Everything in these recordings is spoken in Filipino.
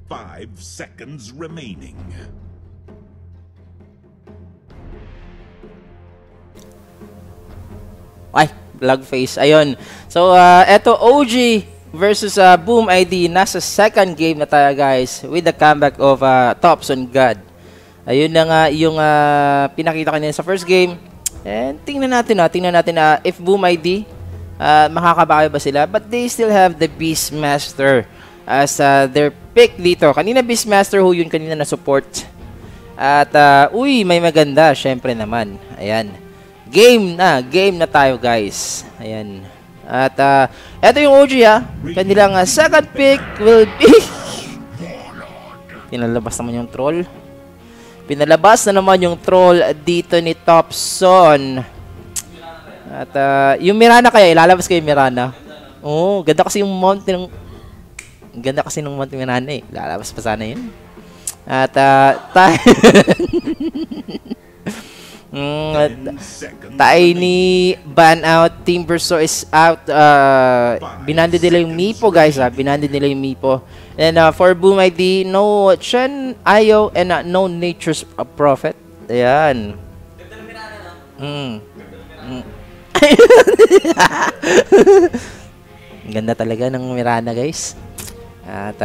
5 seconds remaining. Ay, vlog face. Ayun. So, eto OG versus Boom ID. Nasa second game na tayo, guys. With the comeback of Thompson God. Ayun na nga yung pinakita kanina sa first game. And tingnan natin if Boom ID makakabawi ba sila. But they still have the Beastmaster as their pick dito. Kanina Beastmaster ho yun kanina na support. At uy, may maganda syempre naman. Ayan. Game na tayo, guys. Ayan. At eto yung OG kanilang second pick will be pinalabas naman yung troll. Pinalabas na naman yung troll dito ni Thompson. At yung Mirana kaya, ilalabas kayo yung Mirana. Oh, ganda kasi yung mount ng Mirana eh. Ilalabas pa sana yun. At Tiny ban out. Team Verso is out. Binanded nila yung Mipo, guys. Binanded nila yung Mipo. And for Boom ID, no Chen, Ayo, and no Nature's Prophet. Ayan. Ganda talaga ng Mirana, guys. At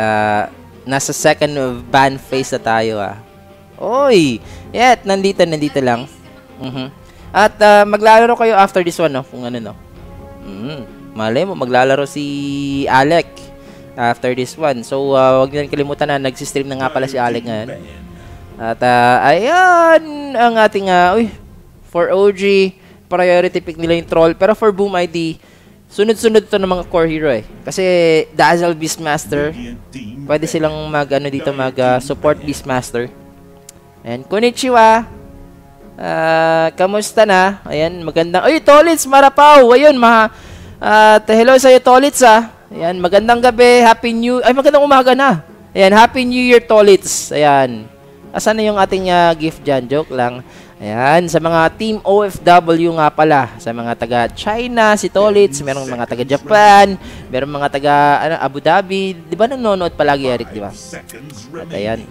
nasa second ban phase na tayo. Oy! Yet, nandito lang. At maglalaro kayo after this one, no? Kung ano, no? Malay mo, maglalaro si Alec after this one. So, wag niyo kalimutan na nagsi-stream na nga pala si Alec ngayon. At ayan ang ating for OG, priority pick nila yung troll. Pero for Boom ID, sunod-sunod to ng mga core hero eh. Kasi Dazzle Beastmaster, pwede silang mag-support Beastmaster. Ayan, konnichiwa. Kamusta na? Ayan, magandang... Ay, Tolits, Marapaw! Ayun, hello sa'yo, Tolits, Ayan, magandang gabi, Happy New... Ay, magandang umaga na. Ayan, Happy New Year, Tolits. Ayan. Asan na yung ating gift dyan? Joke lang. Ayan, sa mga Team OFW nga pala. Sa mga taga-China, si Tolits. Merong mga taga-Japan. Merong mga taga-Abu Dhabi. Di ba nanonood palagi, Eric, di ba? At ayan.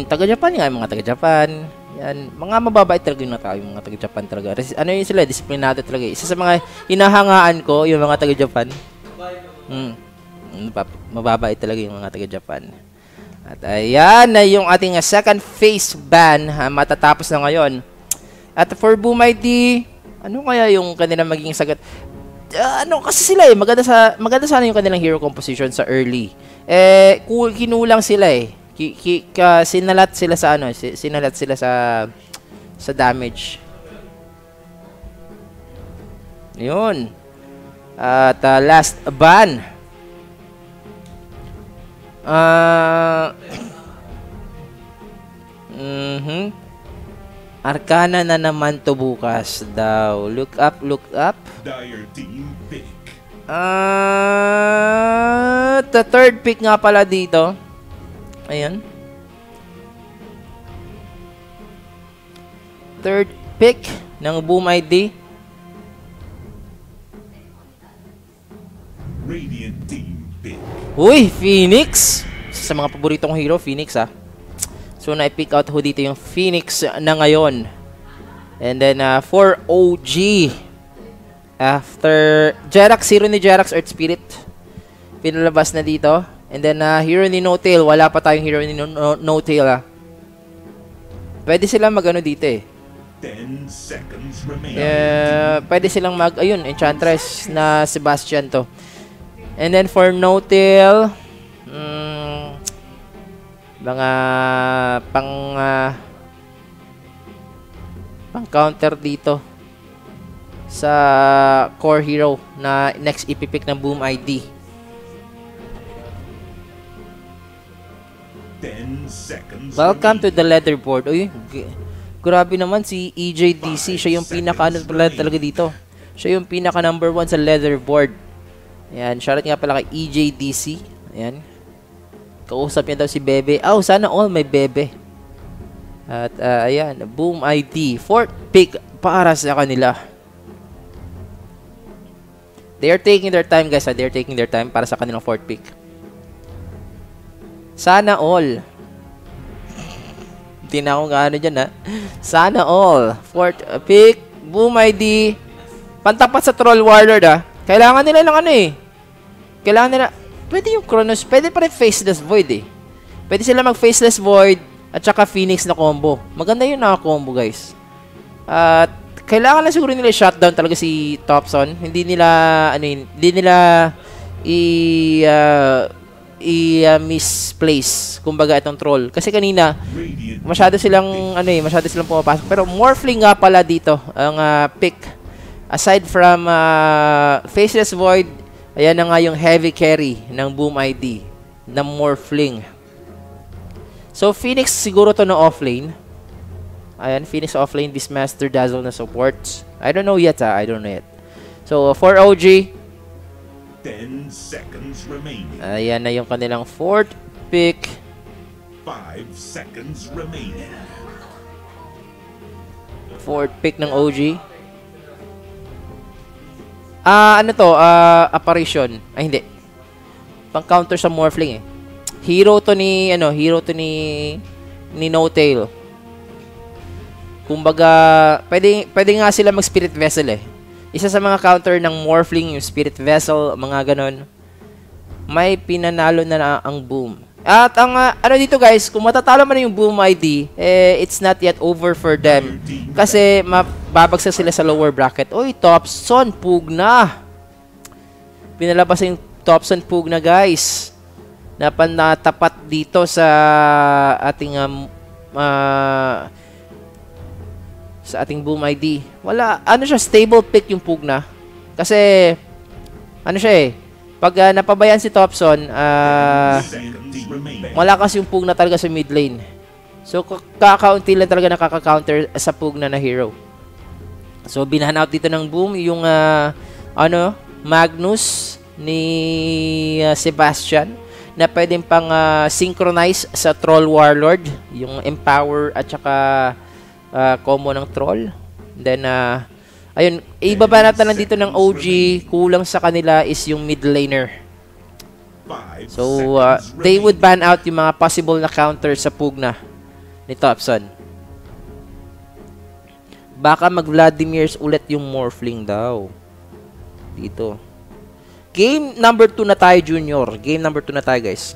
Taga-Japan nga, yung mga taga-Japan. Yan, mga mababait talaga yung tao, yung mga taga-Japan talaga. Ano yun sila, disiplinado talaga. Isa sa mga hinahangaan ko, yung mga taga-Japan. Mababait talaga yung mga taga-Japan. At ayan na yung ating second phase ban, matatapos na ngayon. At for Boom ID, ano kaya yung kanilang magiging sagot? Kasi sila maganda sana yung kanilang hero composition sa early. Kinulang sila eh. Sinalat sila sa sa damage. Yun. At last ban. Arcana na naman to bukas daw. Look up. Dire team pick. The third pick nga pala dito. Ayan. Third pick ng Boom ID. Radiant team pick. Uy, Phoenix. Sa mga paboritong hero, Phoenix So, na-pick out ho dito yung Phoenix na ngayon. And then, for OG, after Jerax, hero ni Jerax, Earth Spirit, pinalabas na dito. And then, hero ni No-Tail. Wala pa tayong hero ni No-Tail, Pwede silang mag-ano dito, 10 seconds remaining. Pwede silang ayun, Enchantress na Sebastian to. And then, for No-Tail, mga pang counter dito sa core hero na next ipipick ng Boom ID. 10 seconds. Welcome to the leaderboard. Uy, grabe naman si EJDC. Siya yung pinaka-ano talaga dito. Siya yung pinaka number 1 sa leaderboard. Ayan, shoutout nga pala kay EJDC. Ayan. Kausap niya daw si Bebe. Sana all may Bebe. At ayan, Boom ID. Fourth pick para sa kanila. They are taking their time, guys. They are taking their time para sa kanilang fourth pick. Sana all. Hindi na akong gaano dyan, ha. Sana all. Fourth pick. Boom ID. Pantapat sa Troll Warlord, ha. Kailangan nila ng ano, eh. Kailangan nila... Pwede yung Chronos. Pwede pa rin Faceless Void, eh. Pwede sila mag-Faceless Void at saka Phoenix na combo. Maganda yun na combo, guys. At kailangan lang siguro nila shutdown talaga si Topson. Hindi nila ano yun, hindi nila misplace kumbaga itong troll. Kasi kanina masyado silang pumapasok. Pero Morphling nga pala dito ang pick. Aside from Faceless Void, ayan na nga yung heavy carry ng Boom ID na Morphling. So, Phoenix siguro to na offlane. Ayan, Phoenix offlane, Beastmaster, Dazzle na supports. I don't know yet, I don't know yet. So, for OG, 10 seconds remaining. ayan na yung kanilang fourth pick. 5 seconds remaining. Fourth pick ng OG. Ano to? Apparition. Ay, hindi. Pang-counter sa Morphling, eh. Hero to ni No-Tail. Kumbaga, pwede nga sila mag-Spirit Vessel, eh. Isa sa mga counter ng Morphling, yung Spirit Vessel, mga ganon. May pinanalo na ang Boom. At ang ano dito, guys, kung matatalo man yung Boom ID, it's not yet over for them. Kasi mababagsak sila sa lower bracket. Uy, Topson, Pugna. Pinalabas yung Topson, Pugna, guys. Natapat dito sa ating Boom ID. Wala, ano siya, stable pick yung Pugna. Kasi ano siya, eh, pag napabayaan si Topson, malakas yung Pugna talaga sa mid lane. So kakaunti lang talaga nakaka-counter sa Pugna na hero. So binahan out dito ng Boom yung Magnus ni Sebastian na pwedeng pang synchronize sa Troll Warlord, yung Empower at saka combo ng Troll. Then ayun, ibaba natin lang dito ng OG, kulang sa kanila is yung mid laner. So they would ban out yung mga possible na counter sa Pugna ni Topson. Baka mag-Vladimir's ulit yung Morphling daw dito. Game number 2 na tayo, Junior. Game number 2 na tayo, guys.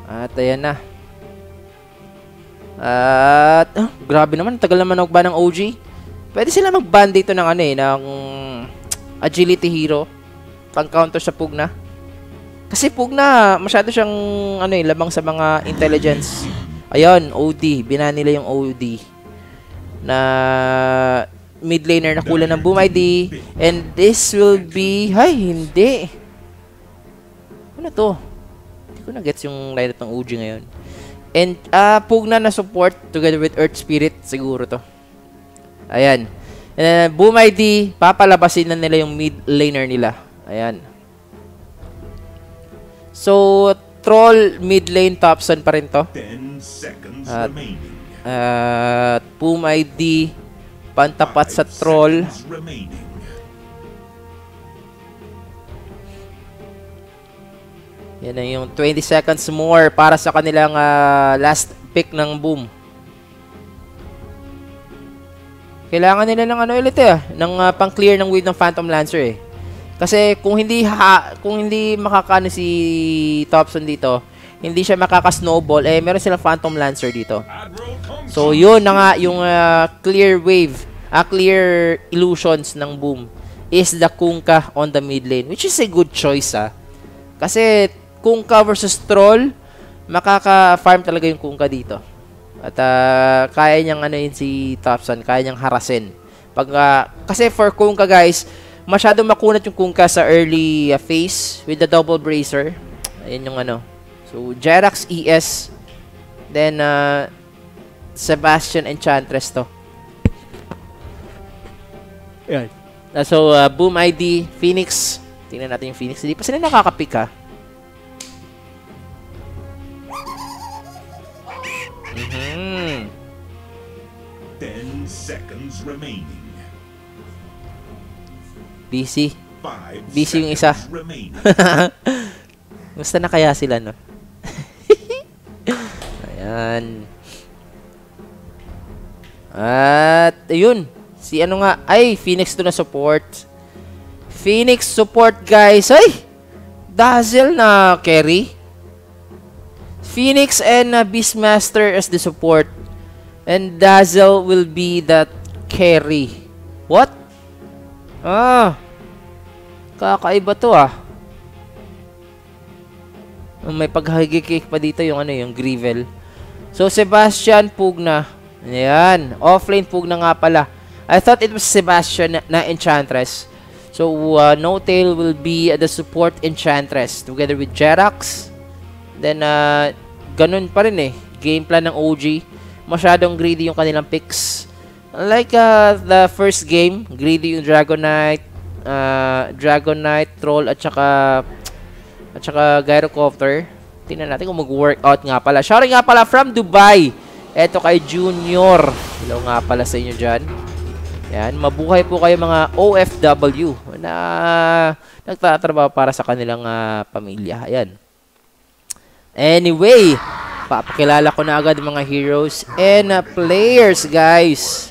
At ayan na. At grabe naman, tagal naman mag-ban ng OG. Pwede sila mag-ban dito ng ng agility hero pang counter sa Pugna. Kasi Pugna, masyado siyang lamang sa mga intelligence. Ayun, OD. Binan nila yung OD na mid laner na kulang ng Boom ID. And this will be... Hay, hindi. Ano to? Hindi ko na-gets yung lineup ng OG ngayon. And Pugna na support together with Earth Spirit. Siguro to. Ayan. And Boom ID, papalabasin na nila yung mid laner nila. Ayan. So, Troll, mid lane, Topson pa rin to. 10 seconds remaining. Boom ID, pantapat sa Troll. Yan na yung 20 seconds more para sa kanilang last pick ng Boom. Kailangan nila ng ulit ng pang-clear ng wave ng Phantom Lancer, eh. Kasi kung hindi makakano si Topson dito, hindi siya makaka-snowball, meron silang Phantom Lancer dito. So yun na nga yung clear wave, clear illusions ng Boom is the Kunkka on the mid lane, which is a good choice, Kasi Kunkka versus Troll, makaka-farm talaga yung Kunkka dito. At kaya niyang si Topson, kaya niyang harasin. Kasi for Kunkka, guys, masyado makunat yung Kunkka sa early phase with the double bracer. Ayun yung So, Jerax ES. Then, Sebastian Enchantress to. Ayan. So, Boom ID, Phoenix. Tingnan natin yung Phoenix. Hindi pa sila nakaka-pick, seconds remaining. Busy. 5 Busy yung isa. seconds remaining. Gusto na kaya sila, no? Ayan. At, ayun. Si ano nga. Ay, Phoenix to na support. Phoenix support, guys. Ay! Dazzle na carry. Phoenix and Beastmaster as the support. And Dazzle will be that carry. What? Ah. Kakaiba to ah. May paghagikik pa dito yung ano, yung Grivel. So, Sebastian Pugna. Ayan. Offlane Pugna nga pala. I thought it was Sebastian na Enchantress. So, No-Tail will be the support Enchantress together with Jerax. Then, ganun pa rin eh. Game plan ng OG. Masyadong greedy yung kanilang picks. Like the first game, greedy yung Dragonite, Troll, at saka Gyrocopter. Tingnan natin kung mag-workout nga pala. Shouting nga pala from Dubai. Eto kay Junior. Hello nga pala sa inyo dyan. Yan, mabuhay po kayo mga OFW na nagtatrabaho para sa kanilang pamilya. Ayan. Anyway, papakilala ko na agad mga heroes and players, guys.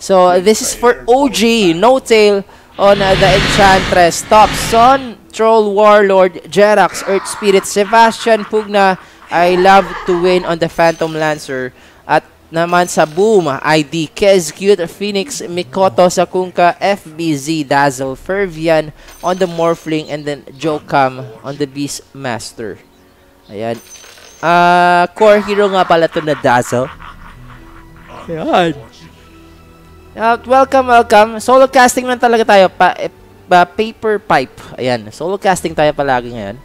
So, this is for OG, No-Tail on the Enchantress, Thompson, Troll Warlord, Jerax, Earth Spirit, Sebastian Pugna, I love to win on the Phantom Lancer, at naman sa Boom, ID, Kez, Cute, Phoenix, Mikoto, Sakunka, FBZ, Dazzle, Fervian on the Morphling, and then Jokam on the Beastmaster. Ayan. Core hero nga pala to na Dazzle. Ayan. Welcome. Solo casting lang talaga tayo. Paper Pipe. Ayan. Solo casting tayo palagi ngayon.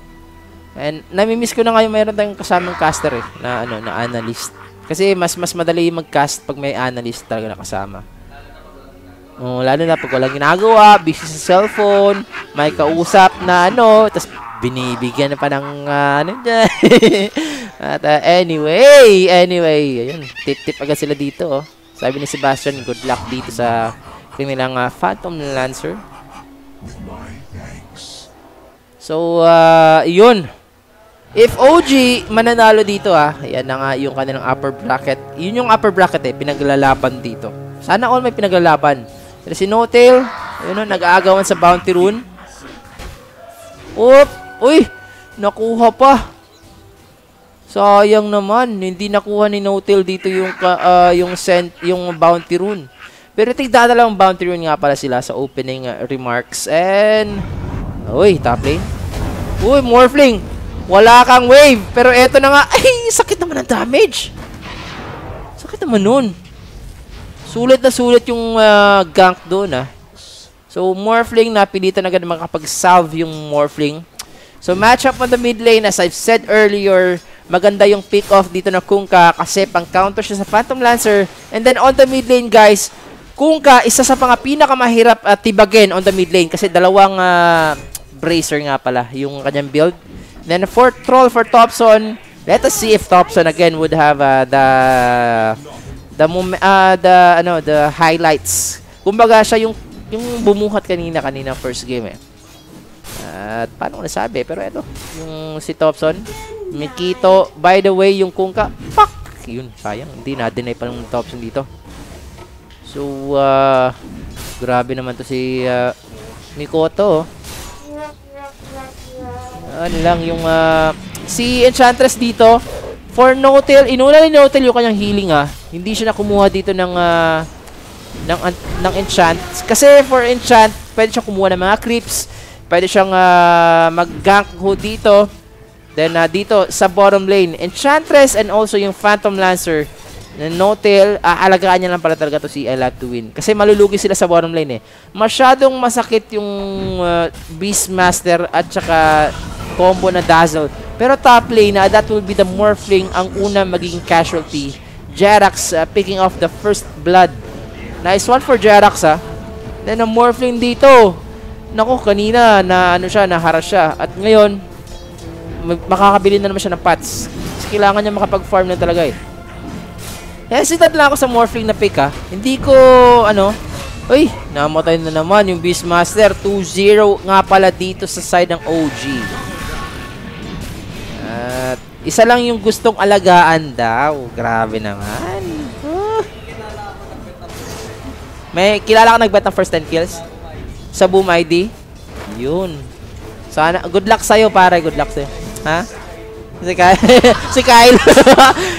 And namimiss ko na ngayon mayroon tayong kasamang caster eh. Na analyst. Kasi mas madali mag-cast pag may analyst talaga nakasama. Lalo na pag walang ginagawa, busy sa cellphone, may kausap na tapos binibigyan na pa ng dyan. At anyway, ayun, tip agad sila dito. Sabi ni Sebastian, good luck dito sa kanilang Phantom Lancer. So, yun. If OG mananalo dito yan na nga yung kanilang upper bracket. Yun yung upper bracket pinaglalaban dito. Sana all may pinaglalaban. Pero si No-Tail, ayun nag-aagawan sa Bounty Rune. Uy, nakuha pa. Sayang naman, hindi nakuha ni No-Tail dito yung Bounty Rune. Pero tigdadalawang Bounty Rune nga pala sila sa opening remarks. And uy, top lane. Uy, Morphling. Wala kang wave. Pero eto na nga. Ay, sakit naman ang damage. Sakit naman nun. Sulit na sulit yung gank doon So, Morphling, napilitan agad makapag-salve yung Morphling. So, matchup on the mid lane. As I've said earlier, maganda yung pick-off dito na Kunkka kasi pang-counter siya sa Phantom Lancer. And then on the mid lane, guys, Kunkka, isa sa mga pinakamahirap tibagin on the mid lane kasi dalawang bracer nga pala yung kanyang build. Then for Troll for Thompson, let us see if Thompson again would have the highlights. Kumbaga siya yung bumuhat kanina first game At paano ko nasabi, pero eto, yung si Thompson, Mikito, by the way, yung Kunkka, fuck! Yun, sayang, hindi na-deny pa ng Thompson dito. So, grabe naman to si Mikoto. Ano lang yung si Enchantress dito for No-Tail, inuna ni No-Tail yung kanyang healing hindi siya nakumuha dito ng enchant kasi for enchant pwede siyang kumuha ng mga creeps, pwede siyang mag-gank dito. Then dito sa bottom lane Enchantress and also yung Phantom Lancer na No-Tail, aalagaan niya lang pala talaga to si I Love to Win kasi malulugi sila sa bottom lane masyadong masakit yung Beastmaster at saka combo na Dazzle. Pero top lane that will be the Morphling ang una magiging casualty. Jerax picking off the first blood. Nice one for Jerax Then ang Morphling dito. Naku, kanina na naharas siya. At ngayon, makakabili na naman siya ng pots. Kasi kailangan niya makapag-farm na talaga Hesitant lang ako sa Morphling na pick ha. Hindi ko, ano, uy, namatay na naman yung Beastmaster. 2-0 nga pala dito sa side ng OG. At isa lang yung gustong alagaan daw. Grabe naman. May kilala ka nagbet ng first 10 kills? Sa Boom ID? Yun. Sana, good luck sa'yo pare, good luck sa'yo. Ha? Si Kyle. Si Kyle.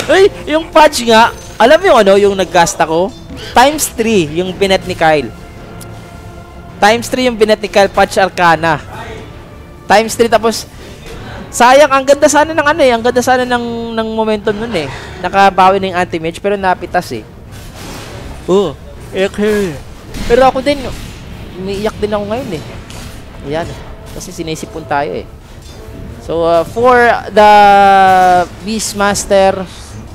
Uy, yung patch nga, alam mo yung ano, yung naggasta ko? Times 3 yung binet ni Kyle. Times 3 yung binet ni Kyle, patch Arcana. Times 3 tapos, sayang, ang ganda sana ng ano eh, ang ganda sana ng momentum nun eh. Nakabawi na yung anti-mage, pero napitas eh. Oh, okay. Pero ako din, umiiyak din ako ngayon eh. Ayan, kasi sinisipon tayo eh. So, for the Beastmaster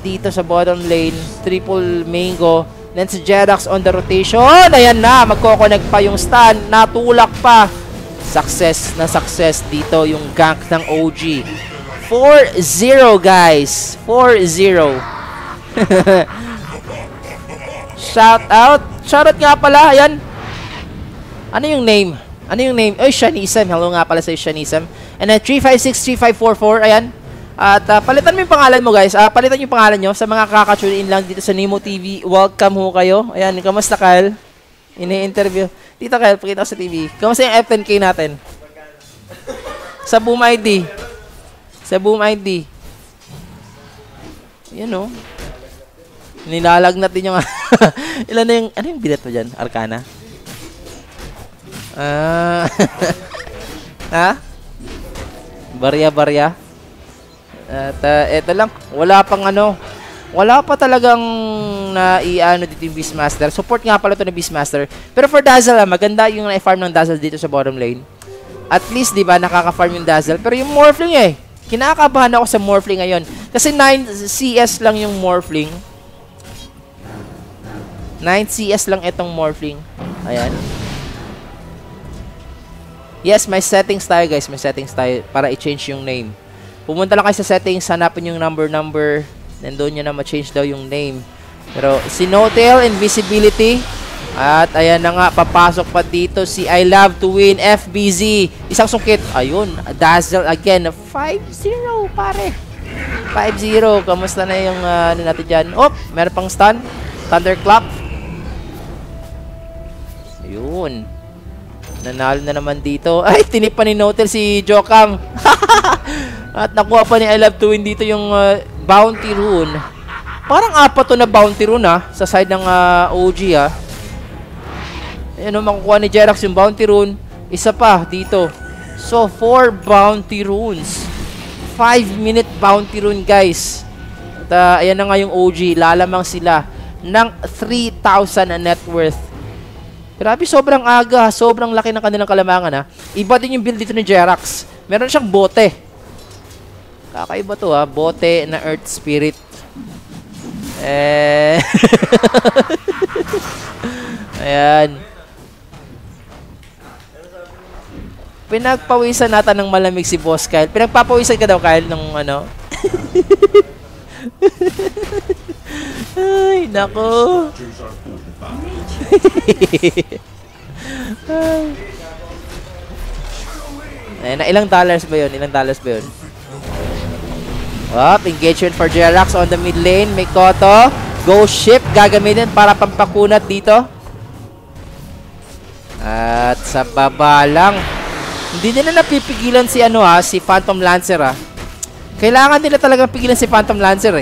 dito sa bottom lane, triple mango, then si Jerax on the rotation. Ayan na, magkoconnect pa yung stun, natulak pa. Success na success dito yung gank ng OG. 4-0 guys, 4-0. Shoutout nga pala, ayan. Ano yung name? Ano yung name? Oy, Shanism. Hello nga pala sa Shanism. And then 3563544, ayan. At palitan mo yung pangalan mo guys. Palitan yung pangalan nyo sa mga kakatune in lang dito sa Nemo TV. Welcome ho kayo. Ayan, kamusta Kyle? Ini-interview. Dito Kyle, pakita ko sa TV. Kamusta yung F10K natin? Sa Boom ID. Sa Boom ID. Yan o. Nilalagnat din yung... Ilan na yung... Ano yung bilet mo dyan? Arcana? Ha? Barya-barya. At eto lang, wala pang ano, wala pa talagang naiano dito yung Beastmaster. Support nga pala ito ng Beastmaster. Pero for Dazzle, maganda yung na-farm ng Dazzle dito sa bottom lane. At least, di ba, nakaka-farm yung Dazzle. Pero yung Morphling eh, kinakabahan ako sa Morphling ngayon. Kasi 9 CS lang yung Morphling. 9 CS lang itong Morphling. Ayan. Yes, may settings tayo guys. May settings tayo para i-change yung name. Pumunta lang kayo sa settings, hanapin yung number. Then doon nyo na ma-change daw yung name. Pero si Notail, invisibility. At ayan na nga, papasok pa dito si I Love to Win, FBZ. Isang sungkit. Ayun, Dazzle again. 5-0 pare. 5-0. Kamusta na yung ano natin dyan? Oh, meron pang stun. Thunderclap. Ayun. Nanalo na naman dito. Ay, tinip pa ni Notail si Jokam. At nakuha pa ni I Love to Win dito yung bounty rune. Parang apat to na bounty rune sa side ng OG Ayan o, makukuha ni Jerax yung bounty rune. Isa pa dito. So, 4 bounty runes. 5-minute bounty rune guys. At ayan na nga yung OG. Lalamang sila ng 3,000 na net worth. Grabe, sobrang aga. Sobrang laki ng kanilang kalamangan Iba din yung build dito ni Jerax. Meron siyang bote. Kakaiba to bote na Earth Spirit. Ayan. Pinagpawisan natin ng malamig si Boss Kyle. Pinagpapawisan ka daw Kyle ng ano? Ay, nako. Ayan, ilang dollars ba yun? Ilang dollars ba yun? Engagement for Jerax on the mid lane. May Koto. Ghost Ship gagamitin para pampakunat dito. At sa baba lang. Hindi nila napipigilan si si Phantom Lancer Kailangan nila talagang pigilan si Phantom Lancer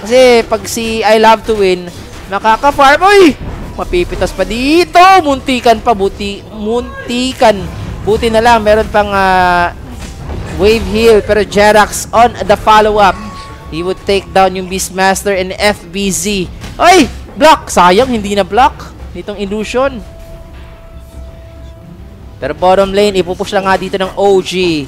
Kasi pag si I Love to Win, makaka-farm. Uy! Mapipitas pa dito. Muntikan pa. Muntikan. Buti na lang. Meron pang wave heal. Pero Jerax on the follow-up. He would take down yung Beastmaster and FBZ. Uy! Block! Sayang, hindi na block. Nitong illusion. Pero bottom lane, ipupush lang nga dito ng OG.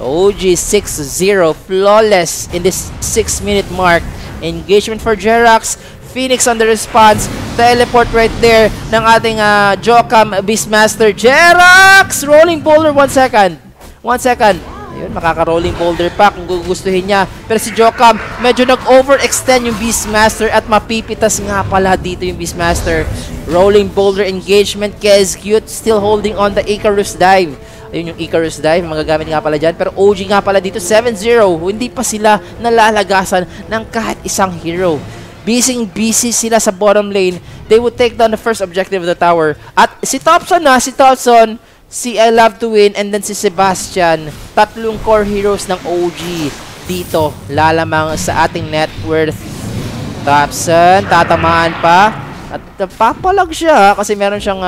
OG 6-0. Flawless in this 6-minute mark. Engagement for Jerax. Phoenix on the response. Teleport right there ng ating Jokam Beastmaster. Jerax! Rolling boulder. 1 second. 1 second. Ayun, makaka-rolling boulder pa kung gugustuhin niya. Pero si Jokam, medyo nag-overextend yung Beastmaster at mapipitas nga pala dito yung Beastmaster. Rolling boulder engagement, Kezcute still holding on the Icarus dive. Ayun yung Icarus dive, magagamit nga pala dyan. Pero OG nga pala dito, 7-0. Hindi pa sila nalalagasan ng kahit isang hero. Busy sila sa bottom lane. They would take down the first objective of the tower. At si Thompson si I Love to Win, and then si Sebastian. Tatlong core heroes ng OG dito. Lalamang sa ating net worth. Thompson, tatamaan pa. At papalag siya kasi meron siyang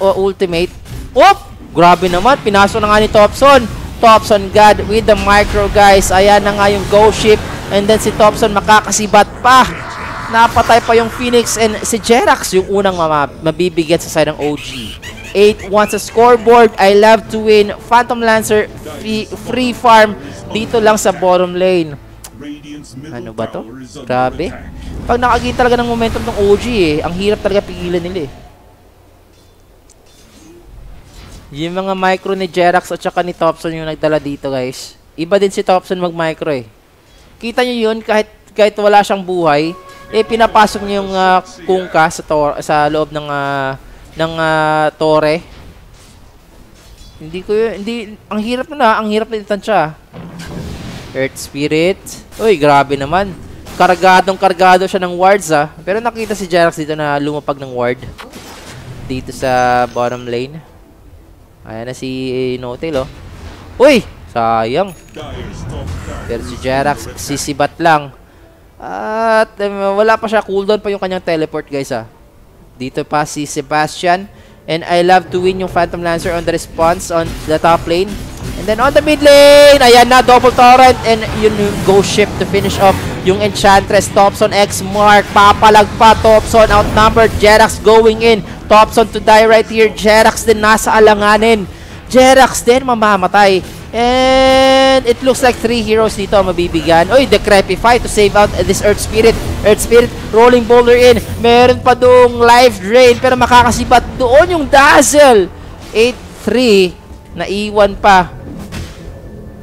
ultimate. Oop! Grabe naman, pinasok na nga ni Thompson. Thompson God with the micro, guys. Ayan na nga yung go ship. And then si Thompson makakasibat pa. Napatay pa yung Phoenix, and si Jerax yung unang mabibigyan sa side ng OG. 8 sa scoreboard. I Love to Win. Phantom Lancer free farm dito lang sa bottom lane. Ano ba to? Grabe. Pag nakagin talaga ng momentum ng OG ang hirap talaga pigilan nila Yung mga micro ni Jerax at saka ni Thompson yung nagdala dito, guys. Iba din si Thompson mag-micro Kita nyo yun, kahit wala siyang buhay, pinapasok niya yung kungka sa loob ng tore. Ang hirap ang hirap na itansya. Earth Spirit. Uy, grabe naman. Kargado siya ng wards Pero nakita si Jerax dito na lumapag ng ward. Dito sa bottom lane. Ayan na si Notel Uy! Sayang. Pero si Jerax, sisibat lang. At wala pa siya, cooldown pa yung kanyang teleport, guys Dito pa si Sebastian. And I Love to Win yung Phantom Lancer on the response on the top lane. And then on the mid lane, ayan na, double torrent. And yun yung ghost ship to finish off yung Enchantress. Thompson X Mark, papalag pa. Thompson outnumbered, Jerax going in. Thompson to die right here. Jerax din nasa alanganin. Jerax din mamamatay. And it looks like 3 heroes dito ang mabibigyan. Uy, Decrepify to save out this Earth Spirit. Earth Spirit, rolling boulder in. Meron pa doong life drain, pero makakasibat doon yung Dazzle. 8-3, naiwan pa.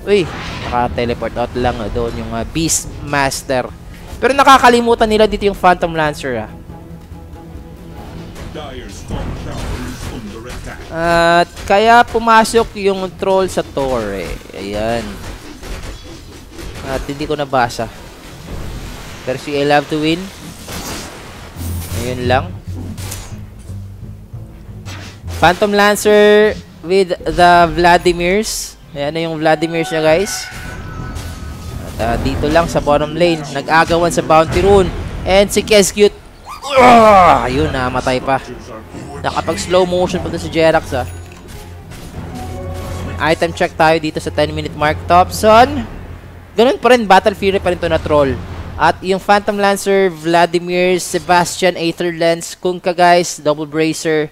Uy, naka-teleport out lang doon yung Beastmaster. Pero nakakalimutan nila dito yung Phantom Lancer At kaya pumasok yung troll sa torre. Ayan. At hindi ko nabasa. Pero si I Love to Win. Ayun lang. Phantom Lancer with the Vladimirs. Ayan na yung Vladimirs niya, guys. At dito lang sa bottom lane. Nag-agawan sa bounty rune. And si Kezcute. Ayun, namatay pa. Nakapag slow motion pa si Jerax Item check tayo dito sa 10-minute mark. Thompson. Ganun pa rin, Battle Fury pa rin to na troll. At yung Phantom Lancer, Vladimir, Sebastian, Aether Lens, Kunkka, guys, Double Bracer,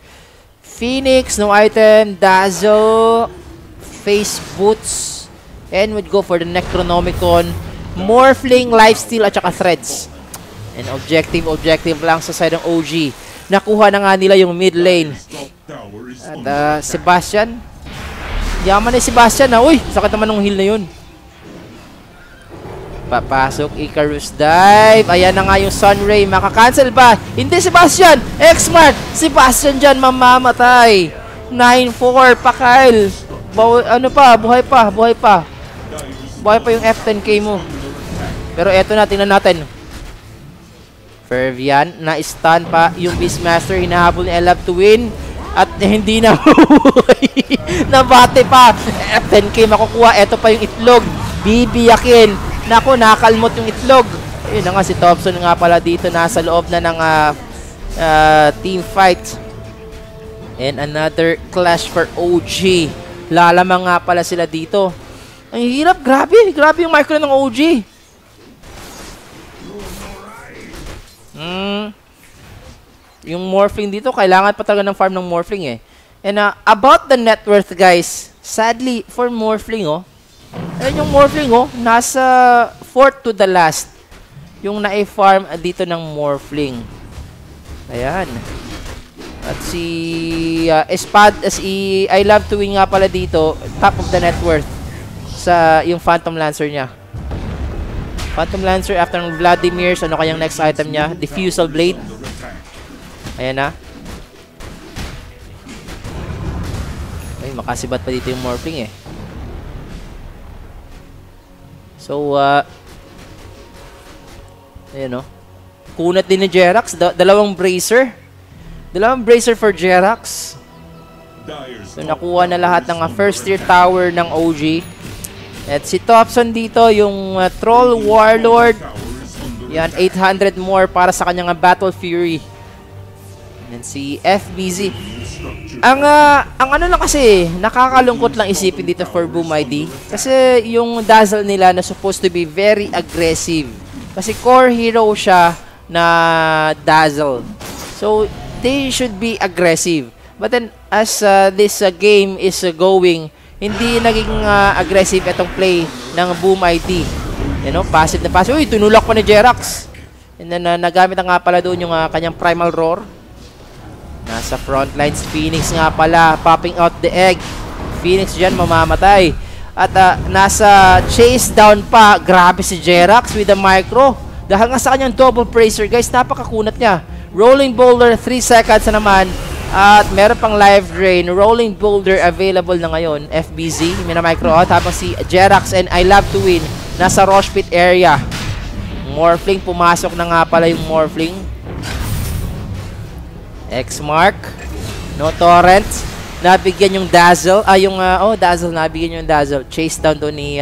Phoenix, no item, Dazzle, Face Boots, and would go for the Necronomicon, Morphling, Lifesteal, at saka Threads. And objective lang sa side ng OG. Nakuha na nga nila yung mid lane. At Sebastian. Yaman ni Sebastian Uy, sakit naman ng heal na yun. Papasok, Icarus dive. Ayan na nga yung Sunray. Makakancel ba? Hindi, Sebastian. X-Mark. Sebastian dyan mamamatay. 9-4 pa, Kyle. Buhay pa. Buhay pa yung F10k mo. Pero eto na, tingnan natin. Fervian, na-stun pa yung Beastmaster, hinahabol ni I Love to Win at hindi na nabate pa. F10k makukuha. Ito pa yung itlog, bibiyakin. Nako, nakalmot yung itlog. Ayun na nga, si Thompson nga pala dito, nasa loob na ng team fight. And another clash for OG. Lalamang nga pala sila dito. Ang hirap, grabe yung micro ng OG. Yung Morphling dito, kailangan pa talaga ng farm ng Morphling And about the net worth, guys, sadly, for Morphling, ayun yung Morphling, nasa 4th to the last. Yung na-farm dito ng Morphling. Ayan. At si I Love to Win nga pala dito, top of the net worth. sa yung Phantom Lancer niya. Phantom Lancer after ng Vladimir's, ano kayang next item niya? Diffusal Blade. Ayan na. Ay, makasibat pa dito yung Morphling eh. So, ayan o. Kunat din ni Jerax. Dalawang Bracer. Dalawang Bracer for Jerax. So, nakuha na lahat ng first tier tower ng OG. At si Topson dito, yung Troll Warlord. Yan, 800 more para sa kanyang Battle Fury. And si FBZ. Ang ano lang kasi, nakakalungkot lang isipin dito for Boom ID. Kasi yung Dazzle nila na supposed to be very aggressive. Kasi core hero siya na Dazzle. So, they should be aggressive. But then, as this game is going, hindi naging aggressive itong play ng Boom ID. You know, passive na passive. Uy, tunulak pa ni Jerax. And then, nagamit na nga pala doon yung kanyang Primal Roar. Nasa front lines, Phoenix nga pala, popping out the egg. Phoenix dyan, mamamatay. At nasa chase down pa, grabe si Jerax with the micro. Dahil nga sa kanyang double bracer, guys, napakakunat niya. Rolling Boulder, 3 seconds na naman. At meron pang live drain. Rolling Boulder available na ngayon. FBZ, mina-micro out. Habang si Jerax and I Love to Win nasa Rosh Pit area. Morphling, pumasok na nga pala yung Morphling. X-Mark. No Torrent. Nabigyan yung Dazzle. Dazzle. Nabigyan yung Dazzle. Chase down doon ni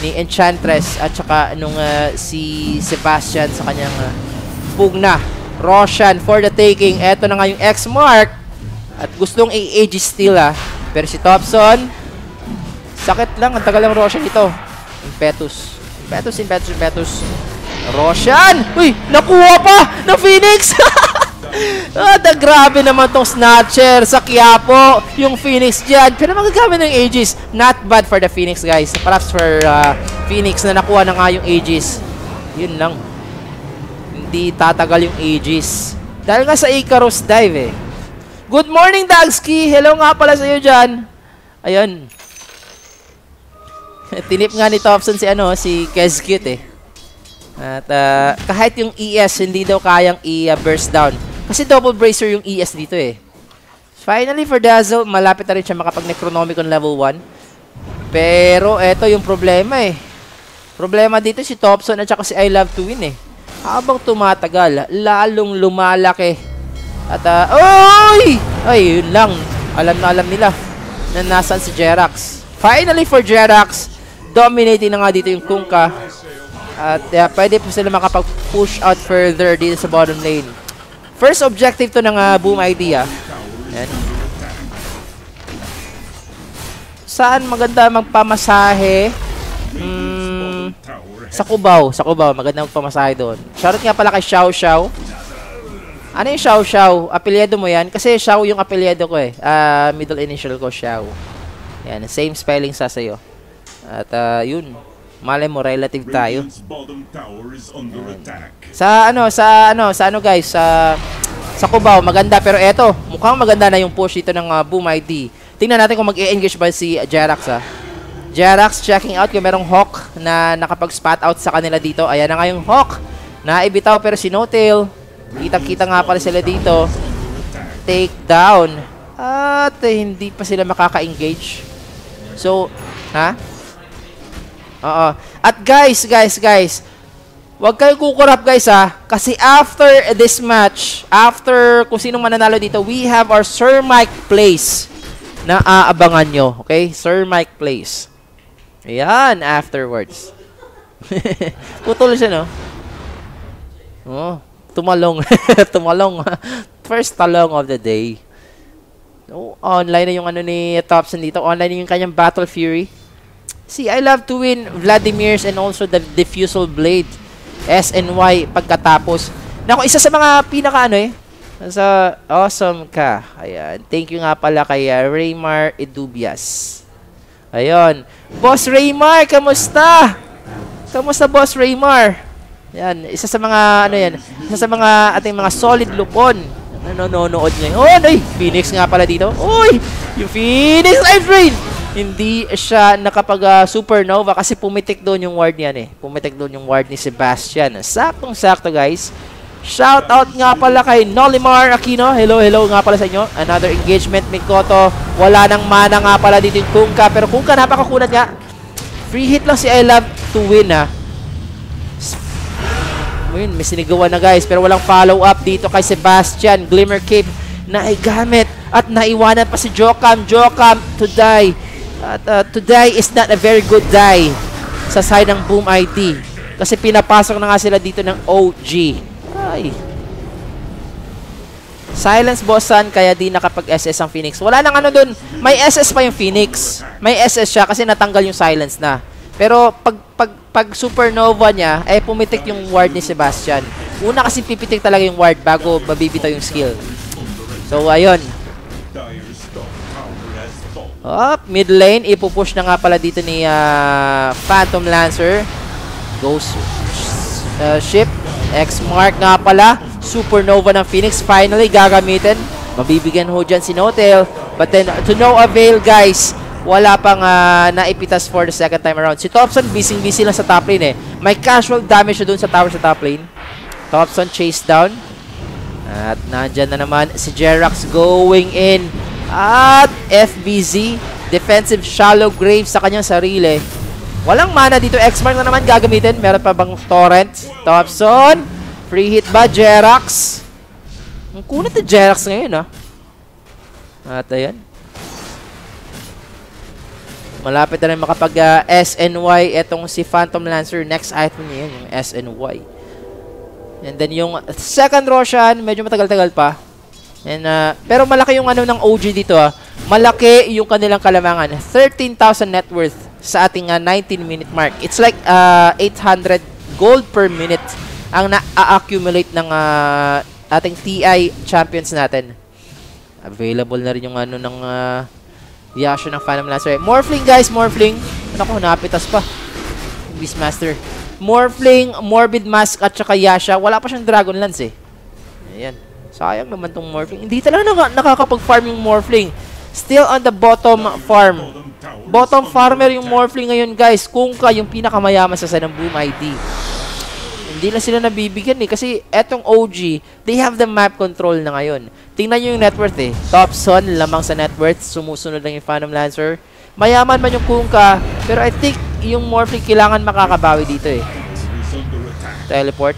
Enchantress. At saka nung si Sebastian sa kanyang Pugna. Roshan for the taking. Eto na nga yung X-Mark. At gustong i-age steal Pero si Topson, sakit lang. Ang tagal ng Roshan ito. Impetus. Roshan! Uy! Nakuha pa! Na Phoenix! Grabe naman tong Snatcher sa Quiapo. Yung Phoenix dyan. Pero magagamit ng Aegis. Not bad for the Phoenix, guys. Perhaps for Phoenix na nakuha na nga yung Aegis. Yun lang. Hindi tatagal yung Aegis. Dahil nga sa Icarus dive Good morning, Dagski! Hello nga pala sa iyo dyan. Ayun. Tinip nga ni Topson si Kezcute At kahit yung ES hindi daw kayang i-burst down. Kasi double bracer yung ES dito Finally for Dazzle, malapit na rin siya makapag-Necronomicon level 1. Pero eto yung problema Problema dito si Topson at saka si I Love to Win Habang tumatagal, lalong lumalaki. At, ay, yun lang. Alam na alam nila na nasan si Jerax. Finally for Jerax, dominating na nga dito yung Kunkka. At pwede po sila makapag-push out further dito sa bottom lane. First objective to ng Boom idea. Yan. Saan maganda magpamasahe? Sa Cubao. Maganda magpamasahe doon. Shoutout nga pala kay Xiao Xiao. Ano yung Xiao Xiao? Apelyido mo yan? Kasi Xiao yung apelyido ko middle initial ko, Xiao. Yan, same spelling sa sayo. At yun. Malay mo, relative tayo. Sa ano guys, sa Cubao, maganda. Pero eto, mukhang maganda na yung push dito ng Boom ID. Tingnan natin kung mag-e-engage ba si Jerax Jerax checking out kung merong Hawk na nakapag-spot out sa kanila dito. Ayan na nga yung Hawk. Naibitaw pero si No-Tail. Kitang-kita nga pala sila dito. Take down. At hindi pa sila makaka-engage. So, Oo. At guys. Huwag kayo kukurap guys Kasi after this match, after kung sinong mananalo dito, we have our Sir Mike Plays na aabangan nyo. Okay? Sir Mike Plays. Ayan, afterwards. Putol siya, no? Oh, tumalong. Tumalong. First talong of the day. Oh, online na yung ni Topson dito. Online na yung kanyang Battle Fury. See, I Love to Win Vladimir's and also the Diffusal Blade. SNY pagkatapos. Naku, isa sa mga pinaka sa awesome ka. Ayan. Thank you nga pala kay Raymar Edubias. Ayun. Boss Raymar, kamusta? Kamusta, Boss Raymar? Yan, isa sa mga isa sa mga ating mga solid lupon. Nanonood niya. Oh, Phoenix nga pala dito. Uy, yung Phoenix live drain. hindi siya nakapag-supernova kasi pumitik doon yung ward niyan eh. Pumitik doon yung ward ni Sebastian. Saktong-sakto guys. Shout out nga pala kay Nolimar Aquino. Hello nga pala sa inyo. Another engagement, Mikoto. Wala nang mana nga pala dito yung Kunkka. Pero Kunkka napakakunat nga. Free hit lang si I Love to win ha. May sinigawan na guys. Pero walang follow up dito kay Sebastian. Glimmer Cape na igamit. At naiwanan pa si Jokam. Jokam to die. At to die is not a very good die sa side ng Boom IT. Kasi pinapasok na nga sila dito ng OG. Ay. Silence bossan kaya di nakapag-SS ang Phoenix. Wala nang ano dun. May SS pa yung Phoenix. May SS siya kasi natanggal yung silence na. Pero pag supernova niya, eh pumitik yung ward ni Sebastian. Una kasi pipitik talaga yung ward bago mabibitaw yung skill. So ayun. Mid lane, ipupush na nga pala dito ni Phantom Lancer. Ghost ship. X-Mark nga pala. Supernova ng Phoenix. Finally, gagamitin. Mabibigyan ho dyan si Notel. But then, to no avail, guys. Wala pang naipitas for the second time around. Si Thompson, busy lang sa top lane eh. May casual damage na dun sa tower sa top lane. Thompson chase down. At nandyan na naman si Jerax going in. At FBZ, defensive shallow grave sa kanyang sarili. Walang mana dito. X-Mark na naman gagamitin. Meron pa bang torrent? Thompson. Free hit ba? Jerax. Ang kunat na Jerax ngayon ha. At ayan. Malapit na rin makapag SNY etong si Phantom Lancer. Next item niya yun, yung SNY. And then yung second Roshan, medyo matagal-tagal pa. And, pero malaki yung ano ng OG dito ha. Malaki yung kanilang kalamangan. 13,000 net worth sa ating 19-minute mark. It's like 800 gold per minute ang na-accumulate ng ating TI champions natin. Available na rin yung ano ng Yasha ng Phantom Lancer. Morphling guys, Morphling. Ano ko, napitas pa. Beastmaster. Morphling, Morbid Mask at saka Yasha. Wala pa siyang Dragon Lance eh. Ayan. Sayang naman tong Morphling. Hindi talaga nakakapag-farm yung Morphling. Still on the bottom farm. Bottom farmer yung Morphling ngayon guys. Kunkka yung pinakamayaman sa side ng Boom ID. Hindi na sila nabibigyan eh. Kasi etong OG, they have the map control na ngayon. Tingnan nyo yung net worth eh. Thompson, lamang sa net worth. Sumusunod lang yung Phantom Lancer. Mayaman man yung Kunkka. Pero I think yung Morphling kailangan makakabawi dito eh. Teleport.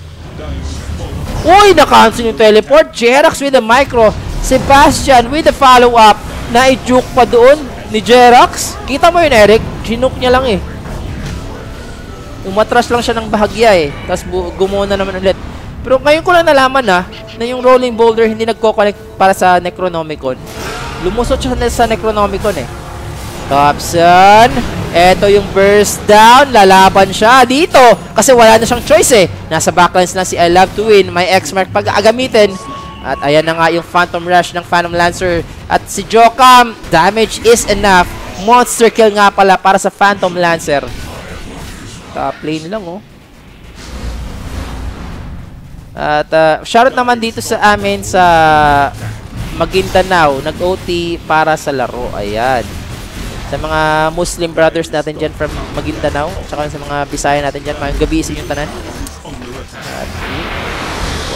Uy! Na-cancel yung teleport. Jerax with the micro. Sebastian with the follow-up. Na-juke pa doon ni Jerax. Kita mo yun, Eric? Ginuke niya lang eh. Umatras lang siya ng bahagya eh. Tapos gumuna naman ulit. Pero ngayon ko lang nalaman na yung Rolling Boulder hindi nagko-connect para sa Necronomicon. Lumusot siya sa Necronomicon eh. Thompson. Eto yung burst down. Lalaban siya dito. Kasi wala na siyang choice eh. Nasa backlines na si I Love to Win. May X-Mark pag-agamitin. At ayan na nga yung Phantom Rush ng Phantom Lancer. At si Jokam. Damage is enough. Monster kill nga pala para sa Phantom Lancer. Top lane lang oh. At shoutout naman dito sa amin sa Maguindanao. Nag-OT para sa laro. Ayan. Sa mga Muslim brothers natin dyan from Maguindanao. Tsaka sa mga Bisaya natin dyan. Mayang gabi sa inyong tanan.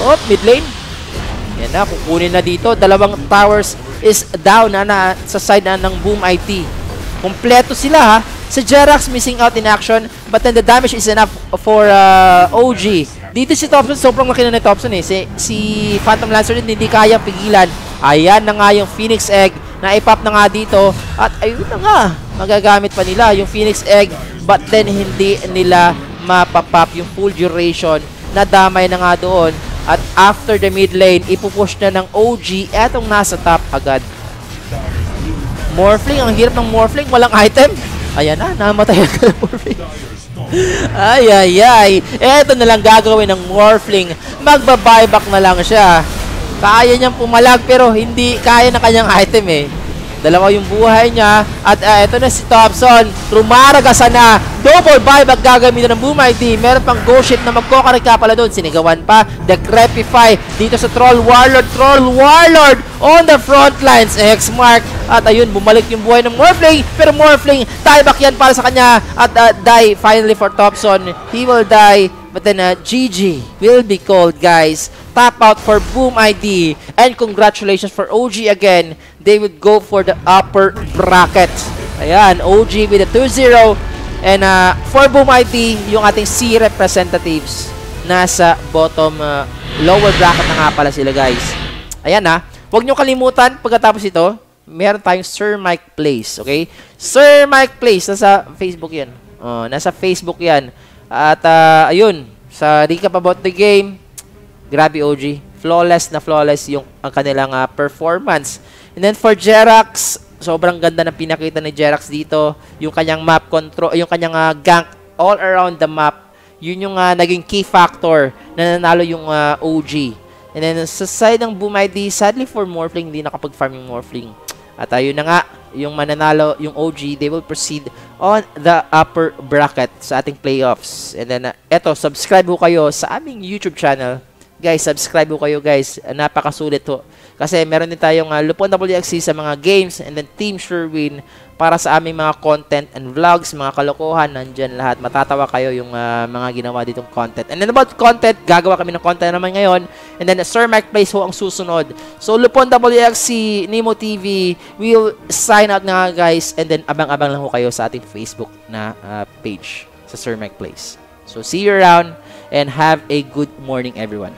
Oh, mid lane. Yan na, kukunin na dito. Dalawang towers is down na sa side na ng Boom IT. Kompleto sila ha. Si Jerax missing out in action. But then the damage is enough for OG. Dito si Thompson, sobrang laki na ni Thompson eh. Si Phantom Lancer din hindi kaya pigilan. Ayan na nga yung Phoenix Egg. Na-ipop na nga dito. At ayun na nga. Magagamit pa nila yung Phoenix Egg. But then hindi nila mapapop yung full duration. Nadamay na nga doon. At after the mid lane, ipupush na ng OG. Etong nasa top agad. Morphling, ang hirap ng Morphling. Walang item. Ayan na, namatay agad ng Morphling. Ay. Eto na lang gagawin ng Morphling. Magba-buyback na lang siya. Kaya niyang pumalag pero hindi kaya na kanyang item eh. Dalawa yung buhay niya. At eto na si Thompson. Rumaragasa na. Double buyback gagamitin ng Boom ID. Meron pang Ghost Ship na magkokorek ka pala doon. Sinigawan pa. Decrepify dito sa Troll Warlord. Troll Warlord on the front lines. X-Mark. At ayun, bumalik yung buhay ng Morphling. Pero Morphling, tieback yan para sa kanya. At die finally for Thompson. He will die. But then GG will be called, guys. Tap out for Boom ID. And congratulations for OG again. They would go for the upper bracket. Ayan, OG with a 2-0. And for Boom ID, yung ating C representatives nasa bottom lower bracket na nga pala sila, guys. Ayan huwag nyo kalimutan pagkatapos ito, meron tayong Sir Mike Plays, okay? Sir Mike Plays, nasa Facebook yan. Nasa Facebook yan. At ayun, sa recap about the game, grabe OG, flawless na flawless yung ang kanilang performance. And then for Jerax, sobrang ganda ng pinakita ni Jerax dito. Yung kanyang map control, yung kanyang gank all around the map. Yun yung naging key factor na nanalo yung OG. And then sa side ng Boom ID, sadly for Morphling, hindi nakapag-farm yung Morphling. At ayun na nga, yung mananalo, yung OG, they will proceed on the upper bracket sa ating playoffs. And then, eto, subscribe ho kayo sa aming YouTube channel. Guys, subscribe ho kayo, guys. Napakasulit ho. Kasi meron din tayong Lupon WXC sa mga games and then Team Sherwin para sa aming mga content and vlogs, mga kalokohan, nandyan lahat. Matatawa kayo yung mga ginawa ditong content. And then about content, gagawa kami ng content naman ngayon. And then Sir Mike Plays ho ang susunod. So Lupon WXC, Nemo TV, we'll sign out na guys. And then abang-abang lang ho kayo sa ating Facebook na page sa Sir Mike Plays. So see you around and have a good morning everyone.